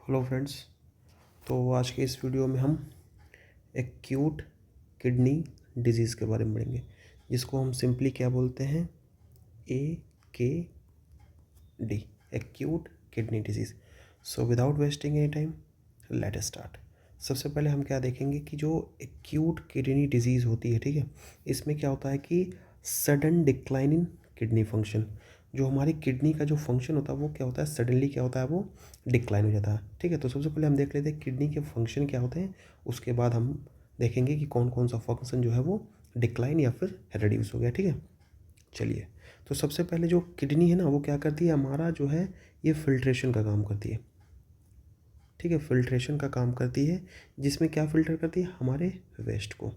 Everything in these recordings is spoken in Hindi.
Hello friends. तो आज के इस वीडियो में हम एक्यूट किडनी डिजीज़ के बारे में पढ़ेंगे, जिसको हम सिंपली क्या बोलते हैं, AKD, acute kidney disease. So without wasting any time let us start. सबसे पहले हम क्या देखेंगे कि जो एक्यूट किडनी डिजीज़ होती है, ठीक है, इसमें क्या होता है कि sudden decline in kidney function. जो हमारी किडनी का जो फंक्शन होता है वो क्या होता है, सडनली क्या होता है, वो डिक्लाइन हो जाता है। ठीक है, तो सबसे पहले हम देख लेते हैं किडनी के फंक्शन क्या होते हैं, उसके बाद हम देखेंगे कि कौन कौन सा फंक्शन जो है वो डिक्लाइन या फिर रिड्यूस हो गया। ठीक है, चलिए। तो सबसे पहले जो किडनी है ना, वो क्या करती है, हमारा जो है ये फिल्ट्रेशन का काम करती है। ठीक है, फिल्ट्रेशन का काम करती है, जिसमें क्या फिल्टर करती है, हमारे वेस्ट को।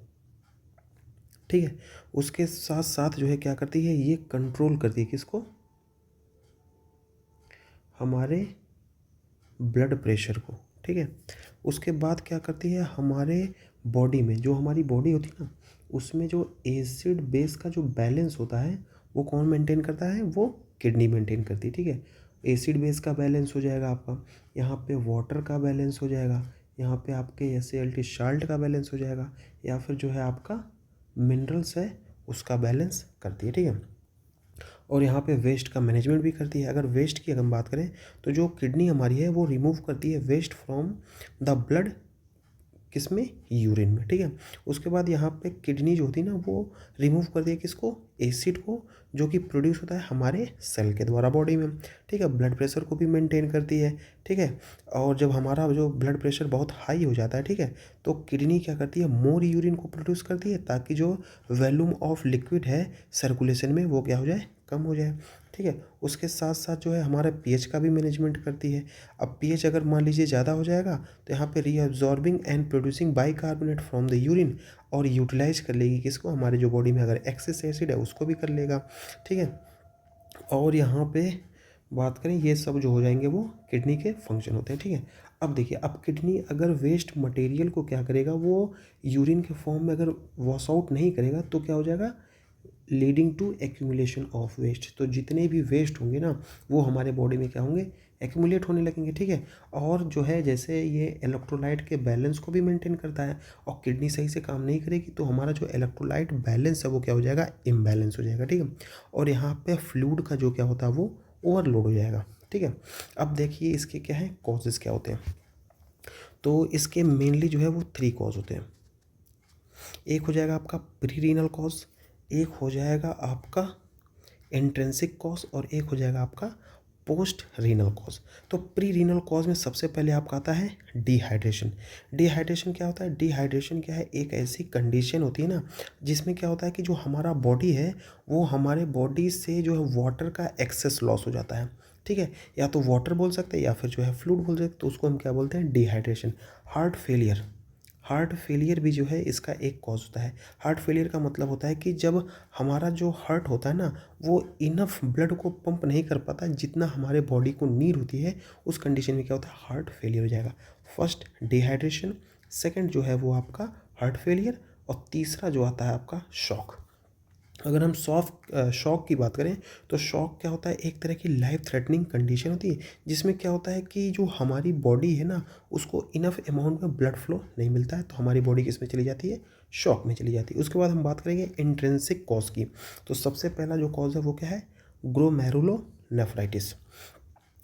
ठीक है, उसके साथ साथ जो है क्या करती है, ये कंट्रोल करती है किसको, हमारे ब्लड प्रेशर को। ठीक है, उसके बाद क्या करती है, हमारे बॉडी में, जो हमारी बॉडी होती है ना, उसमें जो एसिड बेस का जो बैलेंस होता है वो कौन मेंटेन करता है, वो किडनी मेंटेन करती है। ठीक है, एसिड बेस का बैलेंस हो जाएगा आपका, यहाँ पे वाटर का बैलेंस हो जाएगा, यहाँ पे आपके SaLT साल्ट का बैलेंस हो जाएगा, या फिर जो है आपका मिनरल्स है उसका बैलेंस करती है। ठीक है, और यहाँ पे वेस्ट का मैनेजमेंट भी करती है। अगर वेस्ट की अगर हम बात करें तो जो किडनी हमारी है वो रिमूव करती है वेस्ट फ्रॉम द ब्लड, किसमें, यूरिन में। ठीक है, उसके बाद यहाँ पे किडनी जो होती है ना, वो रिमूव कर दिया किसको, एसिड को, जो कि प्रोड्यूस होता है हमारे सेल के द्वारा बॉडी में। ठीक है, ब्लड प्रेशर को भी मेंटेन करती है। ठीक है, और जब हमारा जो ब्लड प्रेशर बहुत हाई हो जाता है, ठीक है, तो किडनी क्या करती है, मोर यूरिन को प्रोड्यूस करती है, ताकि जो वॉल्यूम ऑफ लिक्विड है सर्कुलेशन में वो क्या हो जाए, कम हो जाए। ठीक है, उसके साथ साथ जो है हमारा पीएच का भी मैनेजमेंट करती है। अब पीएच अगर मान लीजिए ज़्यादा हो जाएगा तो यहाँ पे reabsorbing and producing bicarbonate from the urine, और यूटिलाइज कर लेगी किसको, हमारे जो बॉडी में अगर एक्सेस एसिड है उसको भी कर लेगा। ठीक है, और यहाँ पे बात करें, ये सब जो हो जाएंगे वो किडनी के फंक्शन होते हैं। ठीक है, अब देखिए, अब किडनी अगर वेस्ट मटेरियल को क्या करेगा, वो यूरिन के फॉर्म में अगर वॉश आउट नहीं करेगा तो क्या हो जाएगा, leading to accumulation of waste. तो जितने भी वेस्ट होंगे ना, वो हमारे बॉडी में क्या होंगे, एक्यूमुलेट होने लगेंगे। ठीक है, और जो है जैसे ये इलेक्ट्रोलाइट के बैलेंस को भी मेंटेन करता है, और किडनी सही से काम नहीं करेगी तो हमारा जो इलेक्ट्रोलाइट बैलेंस है वो क्या हो जाएगा, इम्बैलेंस हो जाएगा। ठीक है, और यहाँ पे फ्लूइड का जो क्या होता है वो ओवरलोड हो जाएगा। ठीक है, अब देखिए इसके क्या है, कॉजेज़ क्या होते हैं। तो इसके मेनली जो है वो 3 कॉज होते हैं। एक हो जाएगा आपका प्री रीनल कॉज, एक हो जाएगा आपका इंट्रिंसिक कॉज, और एक हो जाएगा आपका पोस्ट रीनल कॉज। तो प्री रीनल कॉज में सबसे पहले आपका आता है डिहाइड्रेशन। डिहाइड्रेशन क्या होता है, डिहाइड्रेशन क्या है, एक ऐसी कंडीशन होती है ना, जिसमें क्या होता है कि जो हमारा बॉडी है वो हमारे बॉडी से जो है वाटर का एक्सेस लॉस हो जाता है। ठीक है, या तो वाटर बोल सकते हैं या फिर जो है फ्लूइड बोल सकते हैं, तो उसको हम क्या बोलते हैं, dehydration. Heart failure, heart failure भी जो है इसका एक कॉज होता है। हार्ट फेलियर का मतलब होता है कि जब हमारा जो हार्ट होता है ना, वो इनफ ब्लड को पंप नहीं कर पाता जितना हमारे बॉडी को नीड होती है, उस कंडीशन में क्या होता है, हार्ट फेलियर हो जाएगा। फर्स्ट डिहाइड्रेशन, सेकंड जो है वो आपका हार्ट फेलियर, और तीसरा जो आता है आपका शॉक। अगर हम शॉक की बात करें तो शॉक क्या होता है, एक तरह की लाइफ थ्रेटनिंग कंडीशन होती है, जिसमें क्या होता है कि जो हमारी बॉडी है ना, उसको इनफ अमाउंट में ब्लड फ्लो नहीं मिलता है, तो हमारी बॉडी किस में चली जाती है, शॉक में चली जाती है। उसके बाद हम बात करेंगे इंट्रिंसिक कॉज की। तो सबसे पहला जो कॉज है वो क्या है, ग्लोमेरुलोनेफ्राइटिस।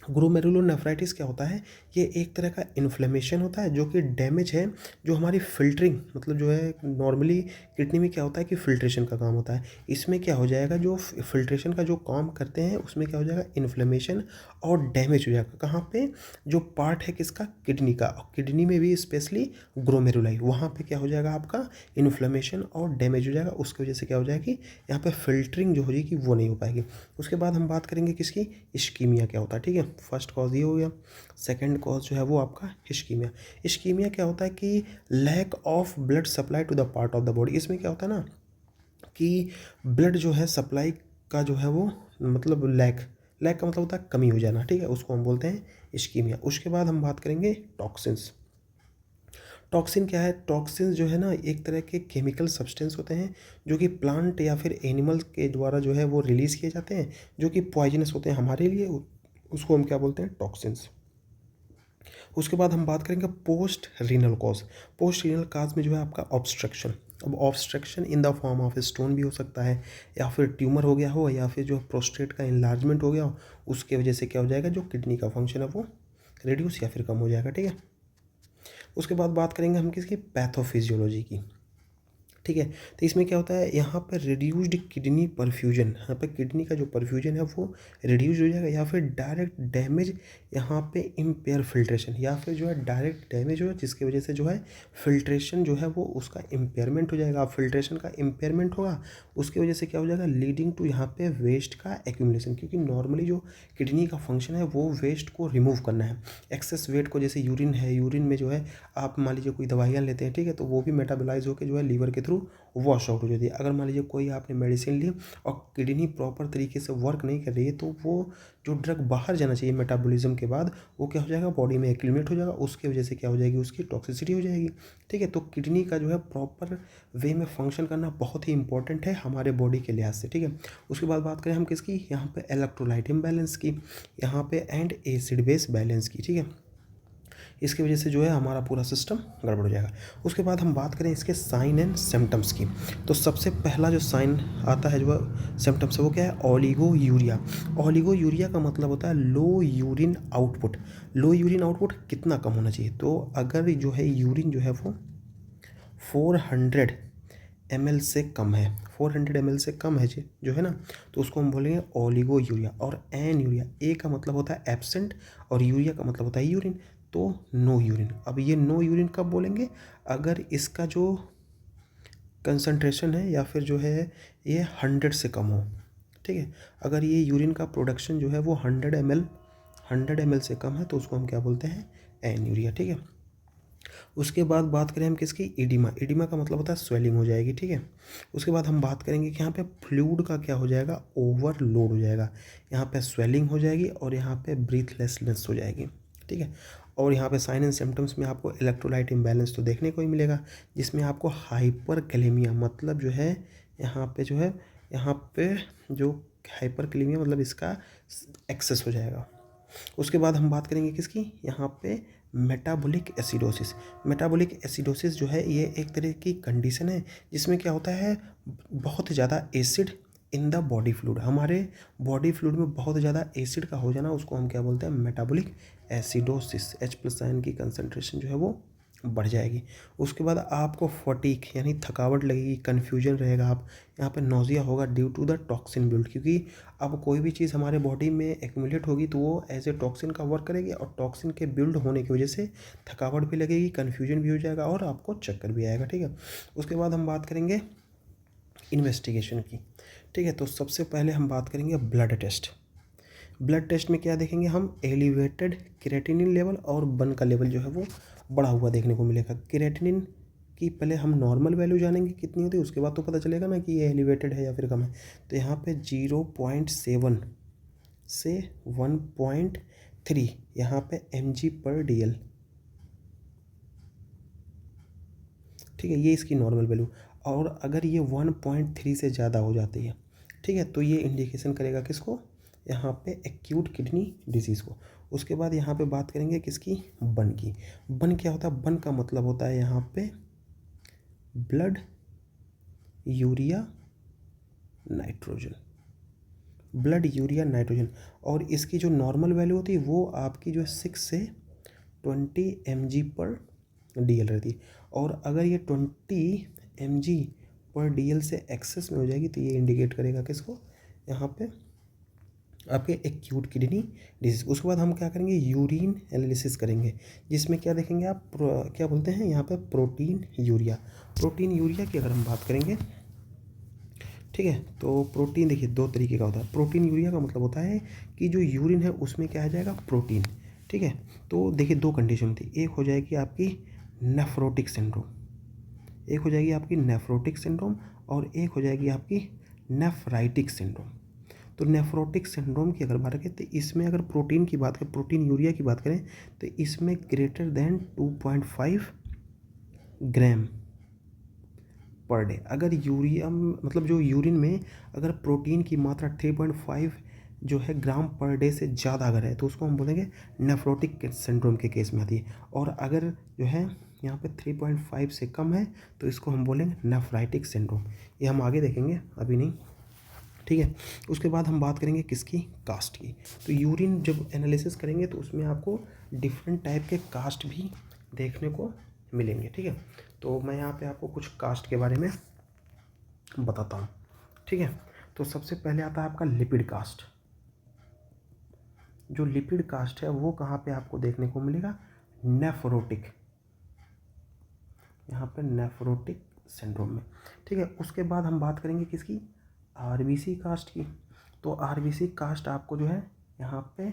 ग्लोमेरुलोनेफ्राइटिस क्या होता है, ये एक तरह का इन्फ्लेमेशन होता है जो कि डैमेज है, जो हमारी फिल्टरिंग, मतलब जो है नॉर्मली किडनी में क्या होता है कि फिल्ट्रेशन का काम होता है, इसमें क्या हो जाएगा, जो फिल्ट्रेशन का जो काम करते हैं उसमें क्या हो जाएगा, इन्फ्लेमेशन और डैमेज हो जाएगा। कहाँ पे, जो पार्ट है किसका, किडनी का, और किडनी में भी स्पेशली ग्लोमेरुलाई, वहाँ पे क्या हो जाएगा आपका इन्फ्लेमेशन और डैमेज हो जाएगा। उसकी वजह से क्या हो जाएगी, यहाँ पे फिल्टरिंग जो हो जाएगी वो नहीं हो पाएगी। उसके बाद हम बात करेंगे किसकी, इश्कीमिया क्या होता है। ठीक है, फर्स्ट कॉज ये हो गया। सेकंड कॉज जो है वो आपका इश्कीमिया। इश्कीमिया क्या होता है कि lack of blood supply to the part of the body. इसमें क्या होता है ना कि ब्लड जो है सप्लाई का जो है वो मतलब लैक, लैक का मतलब होता है कमी हो जाना। ठीक है, उसको हम बोलते हैं इश्कीमिया। उसके बाद हम बात करेंगे टॉक्सिन्स। टॉक्सिन क्या है, टॉक्सिन जो है ना एक तरह के केमिकल सब्सटेंस होते हैं जो कि प्लांट या फिर एनिमल के द्वारा जो है वो रिलीज़ किए जाते हैं, जो कि पॉइजनस होते हैं हमारे लिए, उसको हम क्या बोलते हैं, टॉक्सिन्स। उसके बाद हम बात करेंगे post renal cause. Post renal cause में जो है आपका ऑब्स्ट्रक्शन। अब obstruction in the form of stone भी हो सकता है, या फिर ट्यूमर हो गया हो, या फिर जो प्रोस्टेट का इन्लार्जमेंट हो गया हो, उसके वजह से क्या हो जाएगा, जो किडनी का फंक्शन है वो रिड्यूस या फिर कम हो जाएगा। ठीक है, उसके बाद बात करेंगे हम किसकी, पैथोफिजियोलॉजी की। ठीक है, तो इसमें क्या होता है, यहाँ पर रिड्यूस्ड किडनी परफ्यूजन, यहाँ पर किडनी का जो परफ्यूजन है वो रिड्यूस हो जाएगा, या फिर डायरेक्ट डैमेज, यहाँ पे इम्पेयर फिल्ट्रेशन, या फिर जो है डायरेक्ट डैमेज हो जिसकी वजह से जो है फिल्ट्रेशन जो है वो उसका इम्पेयरमेंट हो जाएगा। फिल्ट्रेशन का इम्पेयरमेंट होगा, उसकी वजह से क्या हो जाएगा, लीडिंग टू यहाँ पे वेस्ट का एक्यूमुलेशन, क्योंकि नॉर्मली जो किडनी का फंक्शन है वो वेस्ट को रिमूव करना है, एक्सेस वेट को। जैसे यूरिन है, यूरिन में जो है आप मान लीजिए कोई दवाइयाँ लेते हैं, ठीक है, तो वो भी मेटाबोलाइज होकर जो है लीवर के थ्रू वॉश आउट हो जाती है। अगर मान लीजिए कोई आपने मेडिसिन ली और किडनी प्रॉपर तरीके से वर्क नहीं कर रही है, तो वो जो ड्रग बाहर जाना चाहिए मेटाबॉलिज्म के बाद, वो क्या हो जाएगा, बॉडी में एक्यूमुलेट हो जाएगा, उसकी वजह से क्या हो जाएगी, उसकी टॉक्सिसिटी हो जाएगी। ठीक है, तो किडनी का जो है प्रॉपर वे में फंक्शन करना बहुत ही इंपॉर्टेंट है हमारे बॉडी के लिहाज से। ठीक है, उसके बाद बात करें हम किसकी, यहाँ पे इलेक्ट्रोलाइट इम्बैलेंस की, यहाँ पे एंड एसिड बेस बैलेंस की। ठीक है, इसकी वजह से जो है हमारा पूरा सिस्टम गड़बड़ हो जाएगा। उसके बाद हम बात करें इसके साइन एंड सिम्टम्स की, तो सबसे पहला जो साइन आता है, जो सिम्टम्स है, वो क्या है, ओलिगो यूरिया। ओलिगो यूरिया का मतलब होता है लो यूरिन आउटपुट। लो यूरिन आउटपुट कितना कम होना चाहिए, तो अगर जो है यूरिन जो है वो 400 ml से कम है, 400 ml से कम है जो है ना, तो उसको हम बोलेंगे ओलिगो यूरिया। और एन यूरिया, ए का मतलब होता है एब्सेंट और यूरिया का मतलब होता है यूरिन, तो नो यूरिन। अब ये नो यूरिन कब बोलेंगे, अगर इसका जो कंसंट्रेशन है या फिर जो है ये 100 से कम हो। ठीक है, अगर ये यूरिन का प्रोडक्शन जो है वो 100 ml से कम है, तो उसको हम क्या बोलते हैं, एन यूरिया। ठीक है, उसके बाद बात करें हम किसकी, इडिमा। इडिमा का मतलब होता है स्वेलिंग हो जाएगी। ठीक है, उसके बाद हम बात करेंगे कि यहाँ पे फ्लूइड का क्या हो जाएगा, ओवरलोड हो जाएगा, यहाँ पे स्वेलिंग हो जाएगी और यहाँ पे ब्रीथलेसनेस हो जाएगी। ठीक है, और यहाँ पे साइन एंड सिम्टम्स में आपको इलेक्ट्रोलाइट इम्बैलेंस तो देखने को ही मिलेगा, जिसमें आपको हाइपरकैलेमिया, मतलब जो है यहाँ पे जो है, यहाँ पे जो हाइपरकैलेमिया मतलब इसका एक्सेस हो जाएगा। उसके बाद हम बात करेंगे किसकी, यहाँ पे मेटाबॉलिक एसिडोसिस। मेटाबॉलिक एसिडोसिस जो है ये एक तरह की कंडीशन है जिसमें क्या होता है, बहुत ज़्यादा acid in the body fluid, हमारे बॉडी फ्लूइड में बहुत ज़्यादा एसिड का हो जाना, उसको हम क्या बोलते हैं, मेटाबॉलिक एसिडोसिस। H+ की कंसनट्रेशन जो है वो बढ़ जाएगी। उसके बाद आपको फटीग यानी थकावट लगेगी, कन्फ्यूजन रहेगा, आप यहाँ पे नोजिया होगा due to the toxin build, क्योंकि अब कोई भी चीज़ हमारे बॉडी में एक्यूमुलेट होगी तो वो एज ए टॉक्सिन का वर्क करेगी, और टॉक्सिन के बिल्ड होने की वजह से थकावट भी लगेगी, कन्फ्यूजन भी हो जाएगा और आपको चक्कर भी आएगा। ठीक है, उसके बाद हम बात करेंगे इन्वेस्टिगेशन की। ठीक है, तो सबसे पहले हम बात करेंगे ब्लड टेस्ट। ब्लड टेस्ट में क्या देखेंगे हम, एलिवेटेड क्रिएटिनिन लेवल और बन का लेवल जो है वो बढ़ा हुआ देखने को मिलेगा। क्रिएटिनिन की पहले हम नॉर्मल वैल्यू जानेंगे कितनी होती है, उसके बाद तो पता चलेगा ना कि ये एलिवेटेड है या फिर कम है। तो यहाँ पे 0.7 से 1.3 यहाँ पे mg/dl। ठीक है, ये इसकी नॉर्मल वैल्यू, और अगर ये 1.3 से ज़्यादा हो जाती है, ठीक है, तो ये इंडिकेशन करेगा किसको, यहाँ पे एक्यूट किडनी डिजीज़ को। उसके बाद यहाँ पे बात करेंगे किसकी, बन की। बन क्या होता है, बन का मतलब होता है यहाँ पे blood urea nitrogen, blood urea nitrogen. और इसकी जो नॉर्मल वैल्यू होती है वो आपकी जो 6 से 20 mg/dl रहती है, और अगर ये 20 mg/dl से एक्सेस में हो जाएगी तो ये इंडिकेट करेगा किसको, यहाँ पे आपके एक्यूट किडनी डिजीज। उसके बाद हम क्या करेंगे, यूरिन एनालिसिस करेंगे, जिसमें क्या देखेंगे आप, क्या बोलते हैं यहाँ पे, प्रोटीन यूरिया। प्रोटीन यूरिया की अगर हम बात करेंगे, ठीक है, तो प्रोटीन देखिए दो तरीके का होता है। प्रोटीन यूरिया का मतलब होता है कि जो यूरिन है उसमें क्या आ जाएगा, प्रोटीन। ठीक है, तो देखिए दो कंडीशन होती है, एक हो जाएगी आपकी नेफ्रोटिक सिंड्रोम, एक हो जाएगी आपकी नेफ्रोटिक सिंड्रोम, और एक हो जाएगी आपकी नेफ्राइटिक सिंड्रोम। तो नेफ्रोटिक सिंड्रोम की अगर बात करें तो इसमें अगर प्रोटीन की बात करें, प्रोटीन यूरिया की बात करें, तो इसमें ग्रेटर देन 2.5 ग्राम पर डे। अगर यूरिया मतलब जो यूरिन में अगर प्रोटीन की मात्रा 3.5 जो है ग्राम पर डे से ज़्यादा अगर है तो उसको हम बोलेंगे नेफ्रोटिक सिंड्रोम के केस में आती है। और अगर जो है यहाँ पे 3.5 से कम है तो इसको हम बोलेंगे नेफ्राइटिक सिंड्रोम। ये हम आगे देखेंगे, अभी नहीं, ठीक है। उसके बाद हम बात करेंगे किसकी, कास्ट की। तो यूरिन जब एनालिसिस करेंगे तो उसमें आपको डिफरेंट टाइप के कास्ट भी देखने को मिलेंगे, ठीक है। तो मैं यहाँ पे आपको कुछ कास्ट के बारे में बताता हूँ, ठीक है। तो सबसे पहले आता है आपका लिपिड कास्ट। जो लिपिड कास्ट है वो कहाँ पे आपको देखने को मिलेगा, नेफ्रोटिक, यहाँ पे नेफ्रोटिक सिंड्रोम में, ठीक है। उसके बाद हम बात करेंगे किसकी, आरबीसी कास्ट की। तो आरबीसी कास्ट आपको जो है यहाँ पे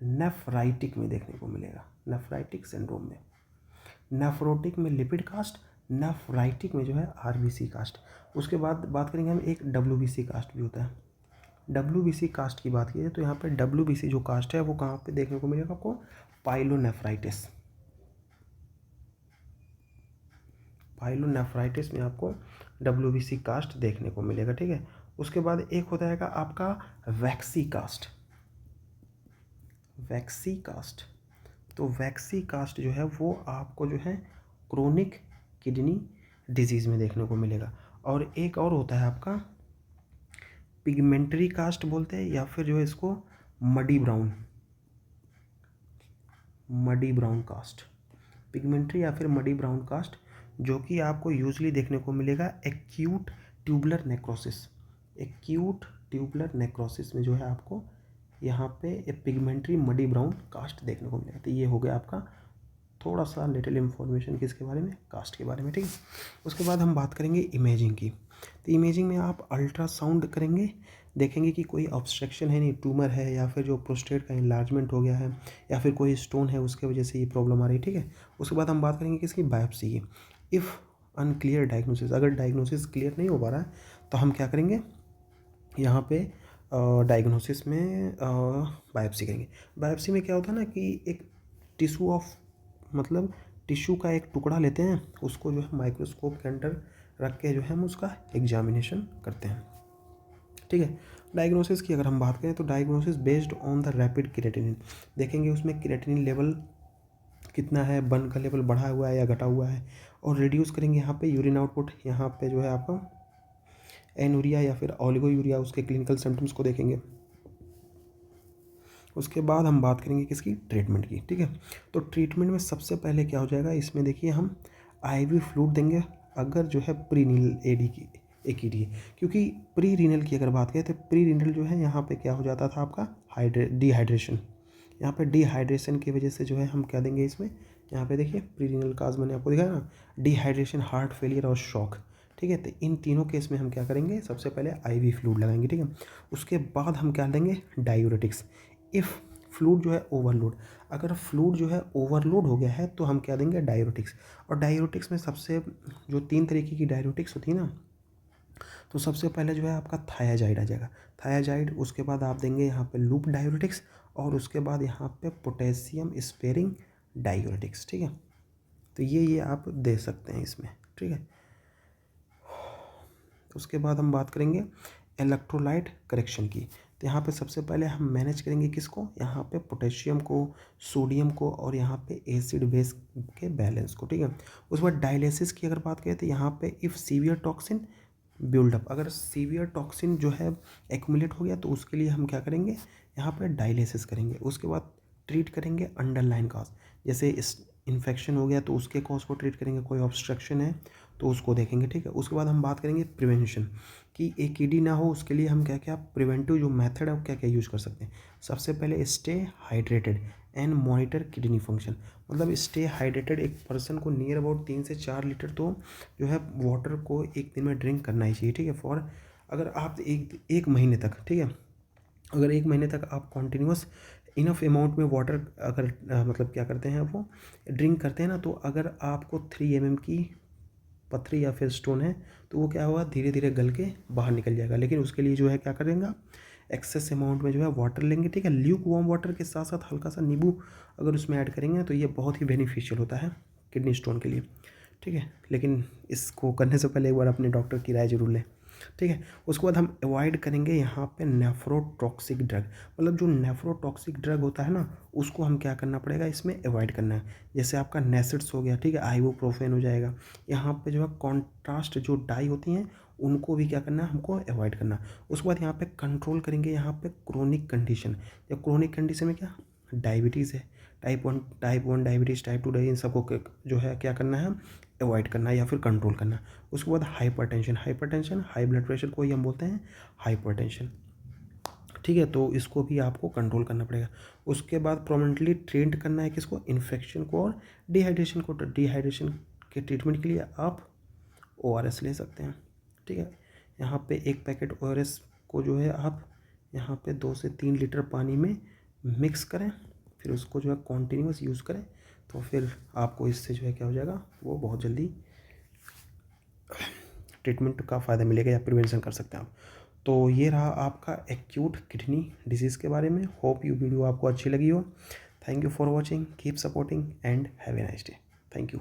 नेफ्राइटिक में देखने को मिलेगा, नेफ्राइटिक सिंड्रोम में। नेफ्रोटिक में लिपिड कास्ट, नेफ्राइटिक में जो है आरबीसी कास्ट। उसके बाद बात करेंगे हम एक डब्ल्यूबीसी कास्ट भी होता है। डब्ल्यूबीसी कास्ट की बात की जाए तो यहाँ पे डब्ल्यूबीसी जो कास्ट है वो कहाँ पे देखने को मिलेगा आपको, पाइलोनेफ्राइटिस, पाइलोनेफ्राइटिस में आपको डब्ल्यूबीसी कास्ट देखने को मिलेगा, ठीक है। उसके बाद एक होता है आपका वैक्सी कास्ट, वैक्सी कास्ट। तो वैक्सी कास्ट जो है वो आपको जो है क्रोनिक किडनी डिजीज़ में देखने को मिलेगा। और एक और होता है आपका पिगमेंटरी कास्ट बोलते हैं, या फिर जो है इसको muddy brown, muddy brown cast, pigmentary या फिर मडी ब्राउन कास्ट, जो कि आपको यूजली देखने को मिलेगा acute tubular necrosis. Acute tubular necrosis में जो है आपको यहाँ पे पिगमेंटरी मडी ब्राउन कास्ट देखने को मिलेगा। तो ये हो गया आपका थोड़ा सा लिटिल इन्फॉर्मेशन किसके बारे में, कास्ट के बारे में, ठीक है। उसके बाद हम बात करेंगे इमेजिंग की। तो इमेजिंग में आप अल्ट्रासाउंड करेंगे, देखेंगे कि कोई ऑब्स्ट्रक्शन है नहीं, ट्यूमर है, या फिर जो प्रोस्टेट का इन्लार्जमेंट हो गया है, या फिर कोई स्टोन है उसके वजह से ये प्रॉब्लम आ रही है, ठीक है। उसके बाद हम बात करेंगे किसकी, बायोप्सी की। इफ़ अनक्लियर डायग्नोसिस, अगर डायग्नोसिस क्लियर नहीं हो पा रहा है तो हम क्या करेंगे, यहाँ पे डायग्नोसिस में बायोप्सी करेंगे। बायोप्सी में क्या होता है ना कि एक टिश्यू ऑफ, मतलब टिश्यू का एक टुकड़ा लेते हैं, उसको जो है माइक्रोस्कोप के अंदर रख के जो है हम उसका एग्जामिनेशन करते हैं, ठीक है। डायग्नोसिस की अगर हम बात करें तो diagnosis based on the rapid creatinine, देखेंगे उसमें क्रिएटिनिन लेवल कितना है, बन का लेवल बढ़ा हुआ है या घटा हुआ है, और रिड्यूस करेंगे यहाँ पे यूरिन आउटपुट, यहाँ पे जो है आपका एनुरिया या फिर ओलिगोयूरिया, उसके क्लिनिकल सिम्टम्स को देखेंगे। उसके बाद हम बात करेंगे किसकी, ट्रीटमेंट की, ठीक है। तो ट्रीटमेंट में सबसे पहले क्या हो जाएगा, इसमें देखिए हम आईवी फ्लूइड देंगे अगर जो है प्री रीनल एडी की AKD है, क्योंकि प्री रीनल की अगर बात करें तो प्री रीनल जो है यहाँ पे क्या हो जाता था आपका डिहाइड्रेशन, यहाँ पे डिहाइड्रेशन की वजह से जो है हम क्या देंगे इसमें, यहाँ पे देखिए प्री रीनल काज मैंने आपको दिखाया ना, डिहाइड्रेशन, हार्ट फेलियर और शॉक, ठीक है। तो इन तीनों केस में हम क्या करेंगे, सबसे पहले आईवी फ्लूइड लगाएंगे, ठीक है। उसके बाद हम क्या देंगे, डायूरेटिक्स। इफ़ फ्लूइड जो है ओवरलोड, अगर फ्लूइड जो है ओवरलोड हो गया है तो हम क्या देंगे, डायूरेटिक्स। और डायूरेटिक्स में सबसे जो 3 तरीके की डायूरेटिक्स होती है ना, तो सबसे पहले जो है आपका थायाजाइड आ जाएगा, थायाजाइड। उसके बाद आप देंगे यहाँ पे लूप डायूरेटिक्स, और उसके बाद यहाँ पे पोटेशियम स्पेयरिंग डायूरेटिक्स, ठीक है। तो ये आप दे सकते हैं इसमें, ठीक है। उसके बाद हम बात करेंगे इलेक्ट्रोलाइट करेक्शन की। तो यहाँ पे सबसे पहले हम मैनेज करेंगे किसको, यहाँ पे पोटेशियम को, सोडियम को, और यहाँ पे एसिड बेस के बैलेंस को, ठीक है। उसके बाद डायलिसिस की अगर बात करें तो यहाँ पे इफ़ सीवियर टॉक्सिन बिल्डअप, अगर सीवियर टॉक्सिन जो है एक्यूमुलेट हो गया तो उसके लिए हम क्या करेंगे, यहाँ पे डायलिसिस करेंगे। उसके बाद ट्रीट करेंगे अंडरलाइन कॉज, जैसे इस इन्फेक्शन हो गया तो उसके कॉज को ट्रीट करेंगे, कोई ऑब्स्ट्रक्शन है तो उसको देखेंगे, ठीक है। उसके बाद हम बात करेंगे प्रिवेंशन कि AKD ना हो, उसके लिए हम क्या क्या प्रिवेंटिव जो मेथड है वो क्या क्या यूज़ कर सकते हैं। सबसे पहले stay hydrated and monitor kidney function, मतलब स्टे हाइड्रेटेड, एक पर्सन को नियर अबाउट 3 से 4 लीटर तो जो है वाटर को एक दिन में ड्रिंक करना ही चाहिए, ठीक है। फॉर अगर आप एक महीने तक, ठीक है, अगर 1 महीने तक आप कॉन्टीन्यूस इनफ अमाउंट में वाटर अगर मतलब क्या करते हैं वो ड्रिंक करते हैं ना, तो अगर आपको 3 mm की पथरी या फिर स्टोन है तो वो क्या होगा, धीरे धीरे गल के बाहर निकल जाएगा। लेकिन उसके लिए जो है क्या करेंगे, एक्सेस अमाउंट में जो है वाटर लेंगे, ठीक है। ल्यूक वार्म वाटर के साथ साथ हल्का सा नींबू अगर उसमें ऐड करेंगे तो ये बहुत ही बेनिफिशियल होता है किडनी स्टोन के लिए, ठीक है। लेकिन इसको करने से पहले एक बार अपने डॉक्टर की राय जरूर लें। ठीक है। उसके बाद हम अवॉइड करेंगे यहाँ पे नेफ्रोटॉक्सिक ड्रग, मतलब जो नेफ्रोटॉक्सिक ड्रग होता है ना, उसको हम क्या करना पड़ेगा, इसमें अवॉइड करना है। जैसे आपका नेसिड्स हो गया, ठीक है, आइबुप्रोफेन हो जाएगा। यहाँ पे जो है कॉन्ट्रास्ट जो डाई होती हैं उनको भी क्या करना है, हमको अवॉइड करना। उसके बाद यहाँ पे कंट्रोल करेंगे यहाँ पे क्रोनिक कंडीशन। या क्रोनिक कंडीशन में क्या, डायबिटीज़ है, टाइप 1 डायबिटीज़, टाइप 2 डायबिटीज़, सबको जो है क्या करना है, अवॉइड करना है या फिर कंट्रोल करना है। उसके बाद हाइपरटेंशन, हाई ब्लड प्रेशर को ही हम बोलते हैं हाइपरटेंशन, ठीक है, तो इसको भी आपको कंट्रोल करना पड़ेगा। उसके बाद प्रोमिनेंटली ट्रीट करना है किसको, इन्फेक्शन को और डिहाइड्रेशन को। डिहाइड्रेशन के ट्रीटमेंट के लिए आप ORS ले सकते हैं, ठीक है। यहाँ पे एक पैकेट ORS को जो है आप यहाँ पे 2 से 3 लीटर पानी में मिक्स करें, फिर उसको जो है कॉन्टीन्यूस यूज़ करें, तो फिर आपको इससे जो है क्या हो जाएगा, वो बहुत जल्दी ट्रीटमेंट का फ़ायदा मिलेगा या प्रिवेंशन कर सकते हैं आप। तो ये रहा आपका एक्यूट किडनी डिजीज़ के बारे में। होप यू वीडियो आपको अच्छी लगी हो। Thank you for watching, keep supporting and have a nice day. Thank you.